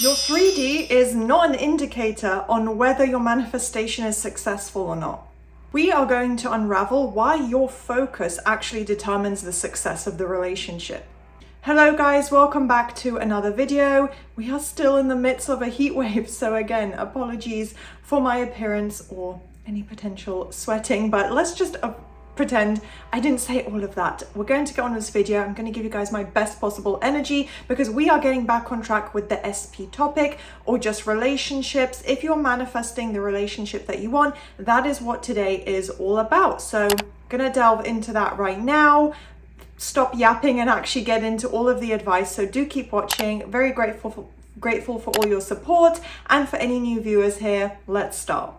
Your 3D is not an indicator on whether your manifestation is successful or not. We are going to unravel why your focus actually determines the success of the relationship. Hello guys, welcome back to another video. We are still in the midst of a heat wave, so again, apologies for my appearance or any potential sweating, but let's just pretend I didn't say all of that. We're going to get on with this video. I'm going to give you guys my best possible energy because we are getting back on track with the SP topic, or just relationships. If you're manifesting the relationship that you want, that is what today is all about. So I'm going to delve into that right now. Stop yapping and actually get into all of the advice. So do keep watching. Very grateful for all your support, and for any new viewers here, let's start.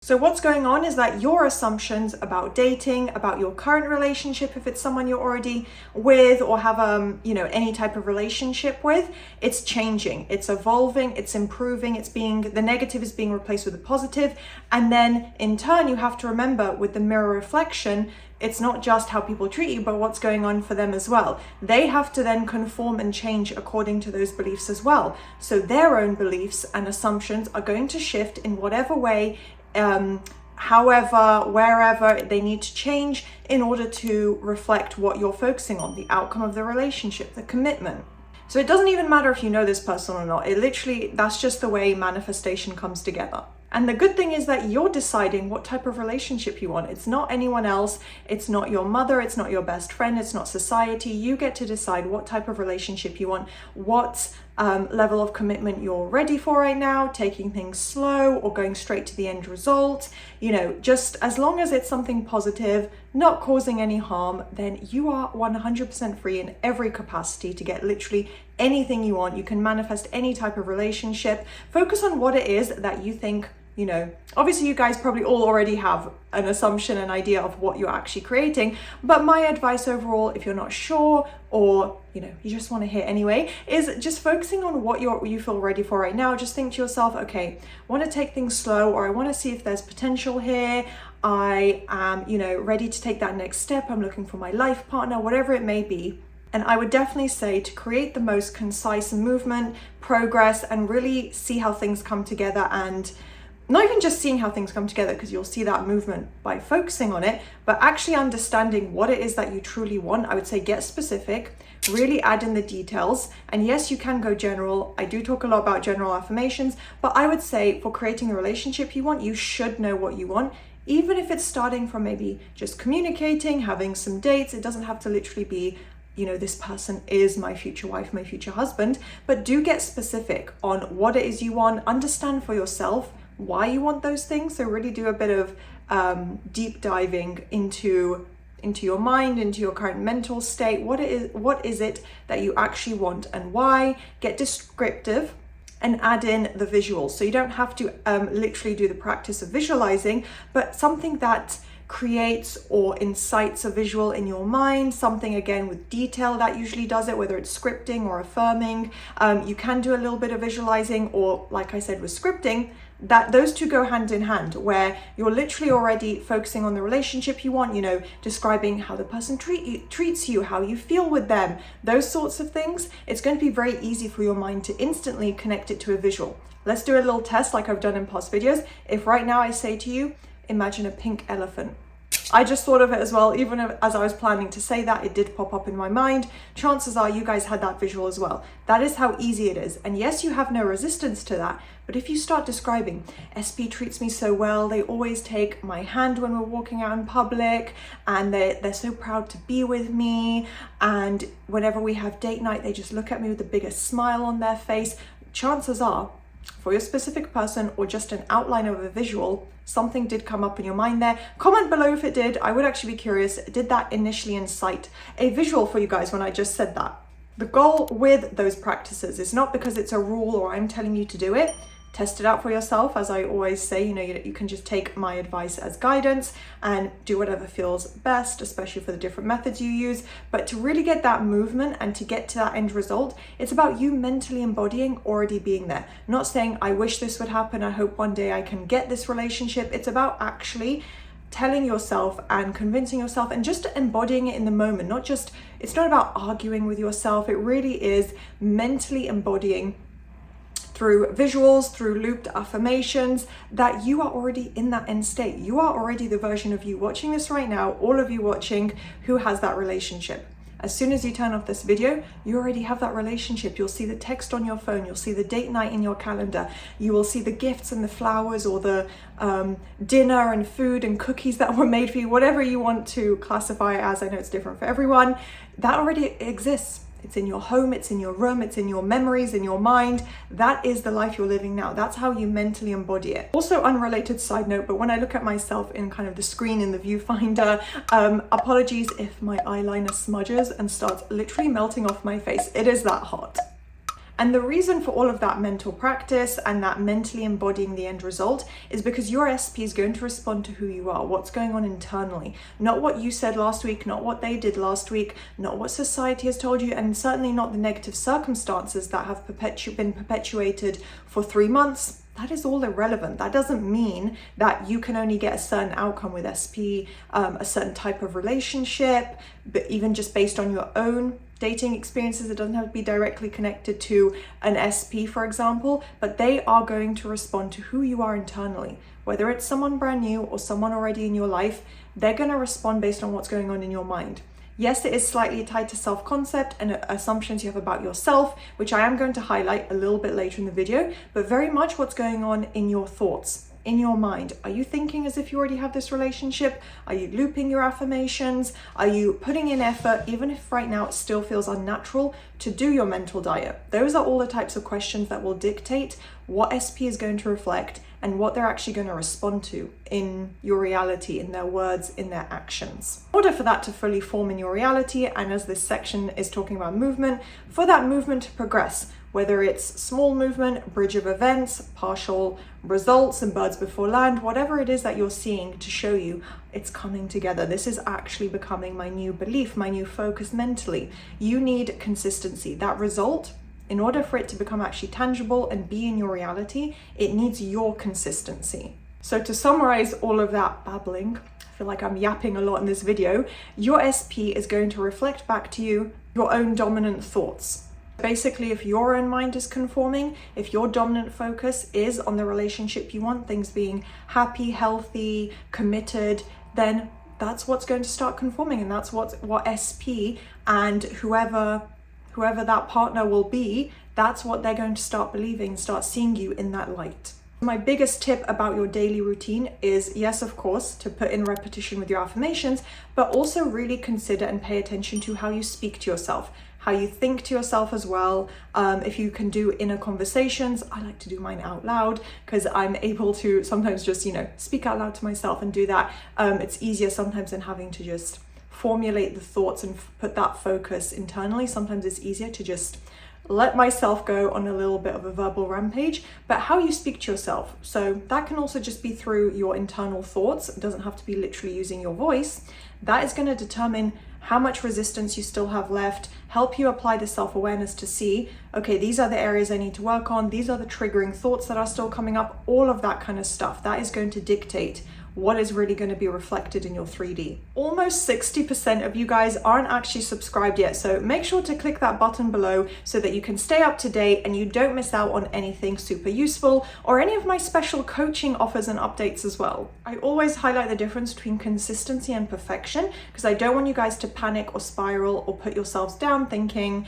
So what's going on is that your assumptions about dating, about your current relationship, if it's someone you're already with or have any type of relationship with, it's changing, it's evolving, it's improving, the negative is being replaced with the positive. And then in turn, you have to remember with the mirror reflection, it's not just how people treat you, but what's going on for them as well. They have to then conform and change according to those beliefs as well. So their own beliefs and assumptions are going to shift in whatever way, however, wherever they need to change in order to reflect what you're focusing on, the outcome of the relationship, the commitment. So it doesn't even matter if you know this person or not. That's just the way manifestation comes together. And the good thing is that you're deciding what type of relationship you want. It's not anyone else. It's not your mother. It's not your best friend. It's not society. You get to decide what type of relationship you want, what level of commitment you're ready for right now, taking things slow or going straight to the end result. Just as long as it's something positive, not causing any harm, then you are 100% free in every capacity to get literally anything you want. You can manifest any type of relationship. Focus on what it is that you think. Obviously you guys probably all already have an assumption, an idea of what you're actually creating, but my advice overall, if you're not sure or you just want to hear anyway, is just focusing on what you feel ready for right now. Just think to yourself, okay, I want to take things slow, or I want to see if there's potential here. I am ready to take that next step. I'm looking for my life partner, whatever it may be. And I would definitely say to create the most concise movement, progress, and really see how things come together. And not even just seeing how things come together, because you'll see that movement by focusing on it, but actually understanding what it is that you truly want. I would say get specific, really add in the details. And yes, you can go general. I do talk a lot about general affirmations, but I would say for creating the relationship you want, you should know what you want. Even if it's starting from maybe just communicating, having some dates, it doesn't have to literally be this person is my future wife, my future husband, but do get specific on what it is you want. Understand for yourself why you want those things. So really do a bit of deep diving into your mind, into your current mental state. What is it that you actually want and why? Get descriptive and add in the visuals. So you don't have to literally do the practice of visualizing, but something that creates or incites a visual in your mind, something again with detail that usually does it, whether it's scripting or affirming. You can do a little bit of visualizing, or like I said with scripting, that those two go hand in hand, where you're literally already focusing on the relationship you want, describing how the person treats you, how you feel with them, those sorts of things. It's going to be very easy for your mind to instantly connect it to a visual. Let's do a little test like I've done in past videos. If right now I say to you, imagine a pink elephant. I just thought of it as well. Even as I was planning to say that, it did pop up in my mind. Chances are you guys had that visual as well. That is how easy it is. And yes, you have no resistance to that. But if you start describing, SP treats me so well, they always take my hand when we're walking out in public, and they're so proud to be with me. And whenever we have date night, they just look at me with the biggest smile on their face. Chances are, for your specific person or just an outline of a visual, something did come up in your mind there. Comment below if it did. I would actually be curious, did that initially incite a visual for you guys when I just said that? The goal with those practices is not because it's a rule or I'm telling you to do it. Test it out for yourself. As I always say, you can just take my advice as guidance and do whatever feels best, especially for the different methods you use. But to really get that movement and to get to that end result, it's about you mentally embodying already being there. Not saying, I wish this would happen, I hope one day I can get this relationship. It's about actually telling yourself and convincing yourself and just embodying it in the moment. It's not about arguing with yourself. It really is mentally embodying through visuals, through looped affirmations, that you are already in that end state. You are already the version of you watching this right now, all of you watching who has that relationship. As soon as you turn off this video, you already have that relationship. You'll see the text on your phone. You'll see the date night in your calendar. You will see the gifts and the flowers, or the dinner and food and cookies that were made for you, whatever you want to classify it as. I know it's different for everyone. That already exists. It's in your home, it's in your room, it's in your memories, in your mind. That is the life you're living now. That's how you mentally embody it. Also, unrelated side note, but when I look at myself in kind of the screen in the viewfinder, apologies if my eyeliner smudges and starts literally melting off my face. It is that hot. And the reason for all of that mental practice and that mentally embodying the end result is because your SP is going to respond to who you are, what's going on internally, not what you said last week, not what they did last week, not what society has told you, and certainly not the negative circumstances that have been perpetuated for 3 months. That is all irrelevant. That doesn't mean that you can only get a certain outcome with SP, a certain type of relationship, but even just based on your own dating experiences. It doesn't have to be directly connected to an SP, for example, but they are going to respond to who you are internally. Whether it's someone brand new or someone already in your life, they're going to respond based on what's going on in your mind. Yes, it is slightly tied to self-concept and assumptions you have about yourself, which I am going to highlight a little bit later in the video, but very much what's going on in your thoughts, in your mind. Are you thinking as if you already have this relationship? Are you looping your affirmations? Are you putting in effort, even if right now it still feels unnatural, to do your mental diet? Those are all the types of questions that will dictate what SP is going to reflect and what they're actually going to respond to in your reality, in their words, in their actions. In order for that to fully form in your reality, and as this section is talking about movement, for that movement to progress, whether it's small movement, bridge of events, partial results and birds before land, whatever it is that you're seeing to show you it's coming together. This is actually becoming my new belief, my new focus mentally. You need consistency. That result, in order for it to become actually tangible and be in your reality, it needs your consistency. So to summarize all of that babbling, I feel like I'm yapping a lot in this video, your SP is going to reflect back to you your own dominant thoughts. Basically, if your own mind is conforming, if your dominant focus is on the relationship you want, things being happy, healthy, committed, then that's what's going to start conforming, and that's what SP and whoever that partner will be, that's what they're going to start believing, start seeing you in that light. My biggest tip about your daily routine is, yes, of course, to put in repetition with your affirmations, but also really consider and pay attention to how you speak to yourself, how you think to yourself as well. If you can do inner conversations, I like to do mine out loud because I'm able to sometimes just, speak out loud to myself and do that. It's easier sometimes than having to just formulate the thoughts and put that focus internally. Sometimes it's easier to just let myself go on a little bit of a verbal rampage, but how you speak to yourself. So that can also just be through your internal thoughts. It doesn't have to be literally using your voice. That is going to determine how much resistance you still have left, help you apply the self-awareness to see, okay, these are the areas I need to work on. These are the triggering thoughts that are still coming up, all of that kind of stuff. That is going to dictate what is really going to be reflected in your 3D. Almost 60% of you guys aren't actually subscribed yet, so make sure to click that button below so that you can stay up to date and you don't miss out on anything super useful or any of my special coaching offers and updates as well. I always highlight the difference between consistency and perfection because I don't want you guys to panic or spiral or put yourselves down thinking,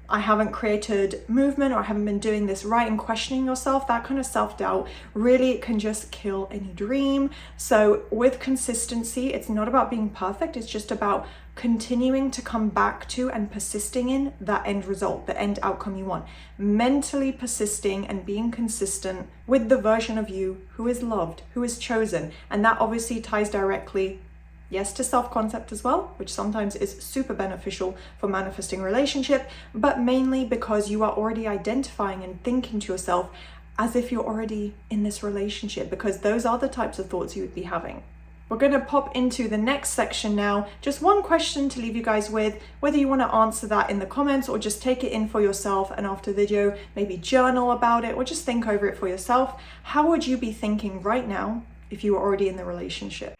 I haven't created movement or I haven't been doing this right, and questioning yourself. That kind of self-doubt really can just kill any dream. So with consistency, it's not about being perfect. It's just about continuing to come back to and persisting in that end result, the end outcome you want. Mentally persisting and being consistent with the version of you who is loved, who is chosen. And that obviously ties directly, yes, to self-concept as well, which sometimes is super beneficial for manifesting relationship, but mainly because you are already identifying and thinking to yourself as if you're already in this relationship, because those are the types of thoughts you would be having. We're going to pop into the next section now. Just one question to leave you guys with, whether you want to answer that in the comments or just take it in for yourself and after the video, maybe journal about it or just think over it for yourself. How would you be thinking right now if you were already in the relationship.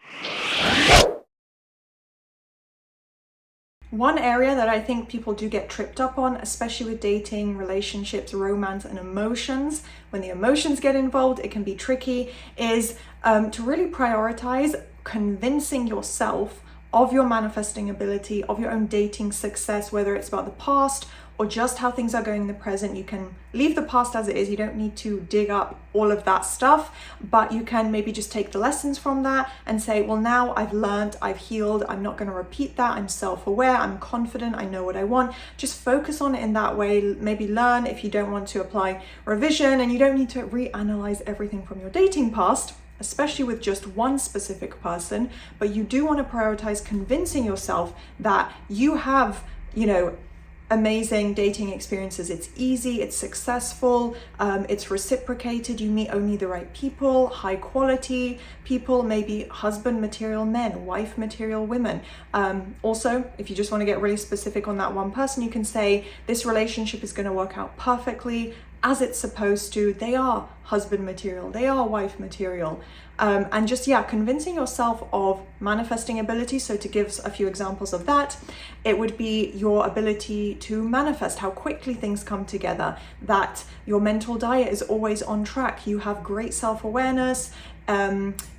One area that I think people do get tripped up on, especially with dating, relationships, romance, and emotions, when the emotions get involved, it can be tricky, is to really prioritize convincing yourself of your manifesting ability, of your own dating success, whether it's about the past or just how things are going in the present. You can leave the past as it is. You don't need to dig up all of that stuff, but you can maybe just take the lessons from that and say, well, now I've learned, I've healed, I'm not going to repeat that. I'm self-aware, I'm confident, I know what I want. Just focus on it in that way. Maybe learn if you don't want to apply revision, and you don't need to reanalyze everything from your dating past, especially with just one specific person, but you do want to prioritize convincing yourself that you have, amazing dating experiences. It's easy, it's successful, it's reciprocated, you meet only the right people, high quality people, maybe husband material men, wife material women. Also, if you just want to get really specific on that one person, you can say this relationship is going to work out perfectly as it's supposed to. They are husband material, they are wife material. And just, convincing yourself of manifesting ability. So to give a few examples of that, it would be your ability to manifest, how quickly things come together, that your mental diet is always on track, you have great self-awareness,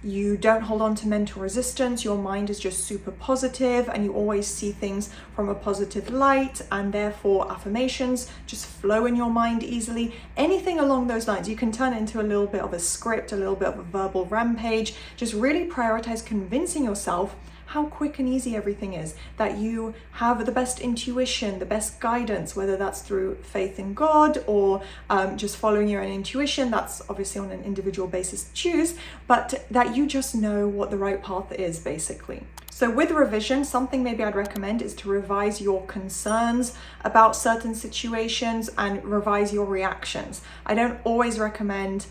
you don't hold on to mental resistance, your mind is just super positive, and you always see things from a positive light, and therefore affirmations just flow in your mind easily. Anything along those lines, you can turn it into a little bit of a script, a little bit of a verbal rampage. Just really prioritize convincing yourself how quick and easy everything is, that you have the best intuition, the best guidance, whether that's through faith in God or just following your own intuition. That's obviously on an individual basis to choose, but that you just know what the right path is, basically. So with revision, something maybe I'd recommend is to revise your concerns about certain situations and revise your reactions. I don't always recommend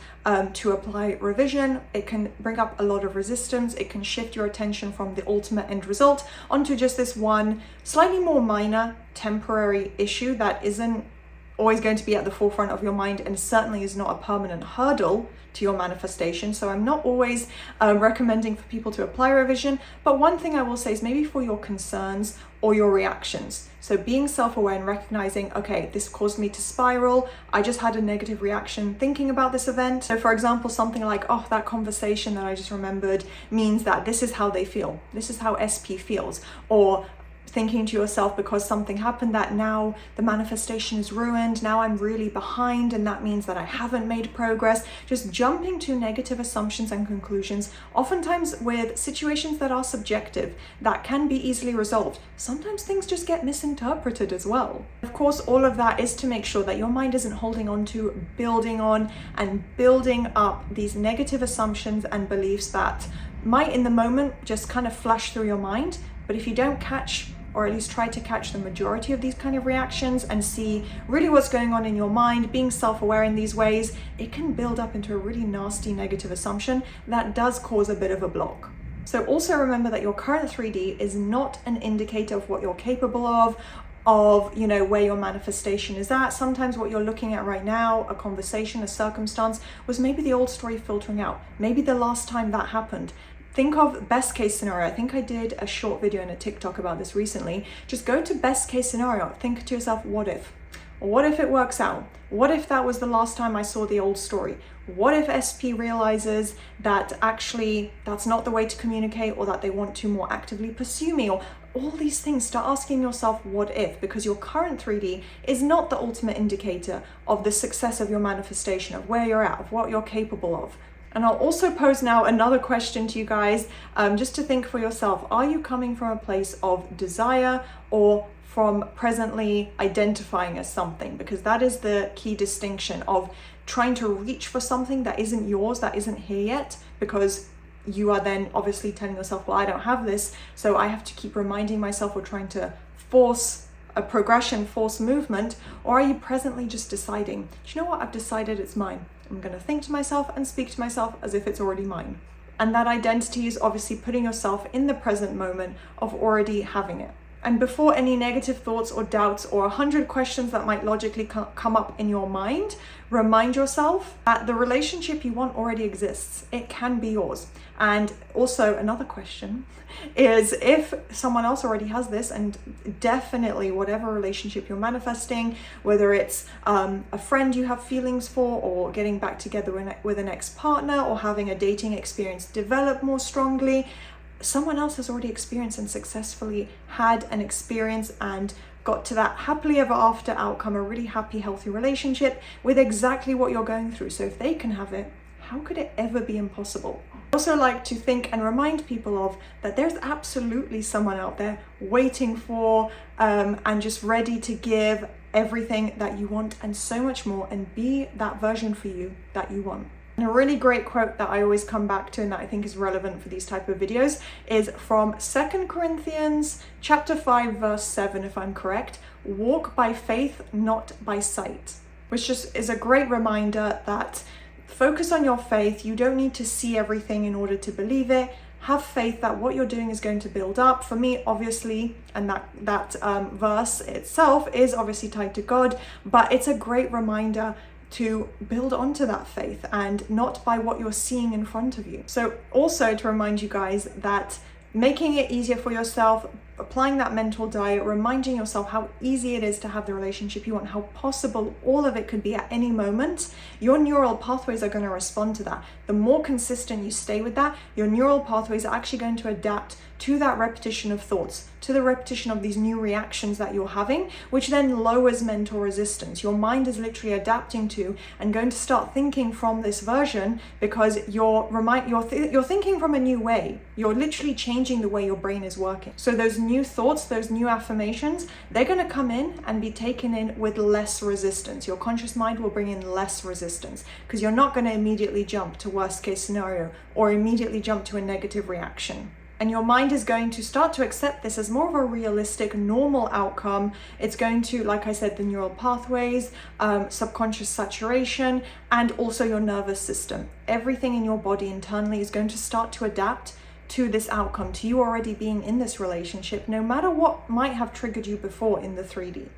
to apply revision. It can bring up a lot of resistance. It can shift your attention from the ultimate end result onto just this one slightly more minor temporary issue that isn't always going to be at the forefront of your mind, and certainly is not a permanent hurdle to your manifestation. So I'm not always recommending for people to apply revision, but one thing I will say is maybe for your concerns or your reactions. So being self-aware and recognizing, okay, this caused me to spiral. I just had a negative reaction thinking about this event. So for example, something like, oh, that conversation that I just remembered means that this is how they feel. This is how SP feels. Or thinking to yourself, because something happened, that now the manifestation is ruined, now I'm really behind, and that means that I haven't made progress. Just jumping to negative assumptions and conclusions, oftentimes with situations that are subjective, that can be easily resolved. Sometimes things just get misinterpreted as well. Of course, all of that is to make sure that your mind isn't holding on to, building on and building up these negative assumptions and beliefs that might in the moment just kind of flash through your mind. But if you don't catch, or at least try to catch, the majority of these kind of reactions and see really what's going on in your mind, being self-aware in these ways, it can build up into a really nasty negative assumption that does cause a bit of a block. So also remember that your current 3D is not an indicator of what you're capable of, where your manifestation is at. Sometimes what you're looking at right now, a conversation, a circumstance, was maybe the old story filtering out, maybe the last time that happened. Think of best case scenario. I think I did a short video in a TikTok about this recently. Just go to best case scenario. Think to yourself, what if? What if it works out? What if that was the last time I saw the old story? What if SP realizes that actually that's not the way to communicate, or that they want to more actively pursue me, or all these things? Start asking yourself what if, because your current 3D is not the ultimate indicator of the success of your manifestation, of where you're at, of what you're capable of. And I'll also pose now another question to you guys, just to think for yourself. Are you coming from a place of desire or from presently identifying as something? Because that is the key distinction of trying to reach for something that isn't yours, that isn't here yet, because you are then obviously telling yourself, well, I don't have this, so I have to keep reminding myself, or trying to force a progression, force movement. Or are you presently just deciding, do you know what, I've decided it's mine. I'm going to think to myself and speak to myself as if it's already mine. And that identity is obviously putting yourself in the present moment of already having it. And before any negative thoughts or doubts or 100 questions that might logically come up in your mind, remind yourself that the relationship you want already exists. It can be yours. And also another question is, if someone else already has this, and definitely whatever relationship you're manifesting, whether it's a friend you have feelings for, or getting back together with an ex-partner, or having a dating experience develop more strongly, someone else has already experienced and successfully had an experience and got to that happily ever after outcome, a really happy, healthy relationship with exactly what you're going through. So if they can have it, how could it ever be impossible? I also like to think and remind people of that there's absolutely someone out there waiting for and just ready to give everything that you want and so much more, and be that version for you that you want. And a really great quote that I always come back to and that I think is relevant for these type of videos is from 2 Corinthians chapter 5 verse 7, if I'm correct. Walk by faith, not by sight. Which just is a great reminder that focus on your faith. You don't need to see everything in order to believe it. Have faith that what you're doing is going to build up. For me, obviously, and that verse itself is obviously tied to God, but it's a great reminder to build onto that faith and not by what you're seeing in front of you. So also to remind you guys that making it easier for yourself, applying that mental diet, reminding yourself how easy it is to have the relationship you want, how possible all of it could be at any moment, your neural pathways are going to respond to that. The more consistent you stay with that, your neural pathways are actually going to adapt to that repetition of thoughts, to the repetition of these new reactions that you're having, which then lowers mental resistance. Your mind is literally adapting to and going to start thinking from this version because you're thinking from a new way. You're literally changing the way your brain is working. So those new thoughts, those new affirmations, they're going to come in and be taken in with less resistance. Your conscious mind will bring in less resistance because you're not going to immediately jump to worst case scenario or immediately jump to a negative reaction. And your mind is going to start to accept this as more of a realistic, normal outcome. It's going to, like I said, the neural pathways, subconscious saturation, and also your nervous system. Everything in your body internally is going to start to adapt to this outcome, to you already being in this relationship, no matter what might have triggered you before in the 3D.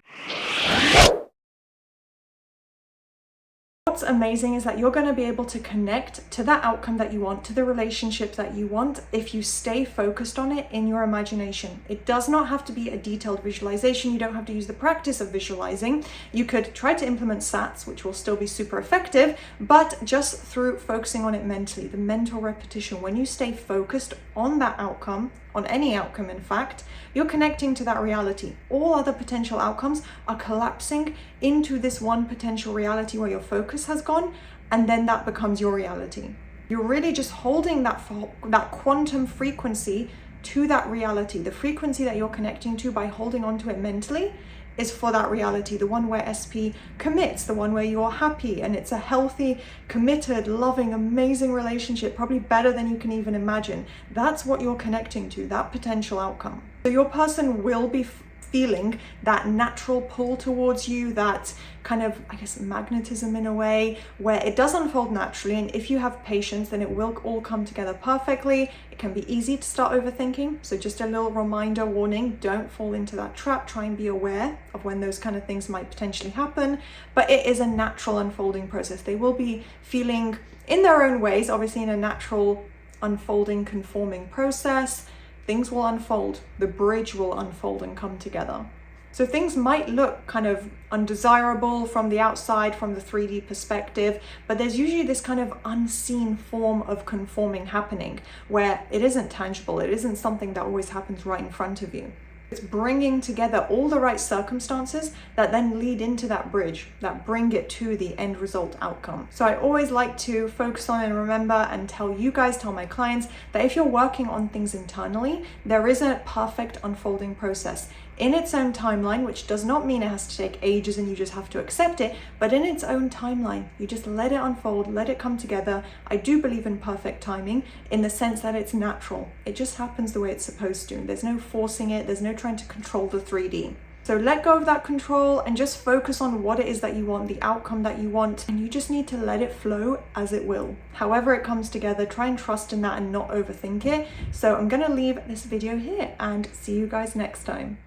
What's amazing is that you're going to be able to connect to that outcome that you want, to the relationship that you want, if you stay focused on it in your imagination. It does not have to be a detailed visualization. You don't have to use the practice of visualizing. You could try to implement SATs, which will still be super effective, but just through focusing on it mentally, the mental repetition. When you stay focused on that outcome, on any outcome in fact, you're connecting to that reality. All other potential outcomes are collapsing into this one potential reality where your focus has gone, and then that becomes your reality. You're really just holding that quantum frequency to that reality. The frequency that you're connecting to by holding on to it mentally is for that reality, the one where SP commits, the one where you're happy and it's a healthy, committed, loving, amazing relationship, probably better than you can even imagine. That's what you're connecting to, that potential outcome. So your person will be feeling that natural pull towards you, that kind of, I guess, magnetism in a way, where it does unfold naturally. And if you have patience, then it will all come together perfectly. It can be easy to start overthinking. So just a little reminder, warning, don't fall into that trap. Try and be aware of when those kind of things might potentially happen. But it is a natural unfolding process. They will be feeling in their own ways, obviously in a natural unfolding, conforming process. Things will unfold, the bridge will unfold and come together. So things might look kind of undesirable from the outside, from the 3D perspective, but there's usually this kind of unseen form of conforming happening where it isn't tangible, it isn't something that always happens right in front of you. It's bringing together all the right circumstances that then lead into that bridge, that bring it to the end result outcome. So I always like to focus on and remember and tell you guys, tell my clients, that if you're working on things internally, there is a perfect unfolding process in its own timeline, which does not mean it has to take ages and you just have to accept it, but in its own timeline, you just let it unfold, let it come together. I do believe in perfect timing in the sense that it's natural. It just happens the way it's supposed to. There's no forcing it. There's no trying to control the 3D. So let go of that control and just focus on what it is that you want, the outcome that you want, and you just need to let it flow as it will. However it comes together, try and trust in that and not overthink it. So I'm going to leave this video here and see you guys next time.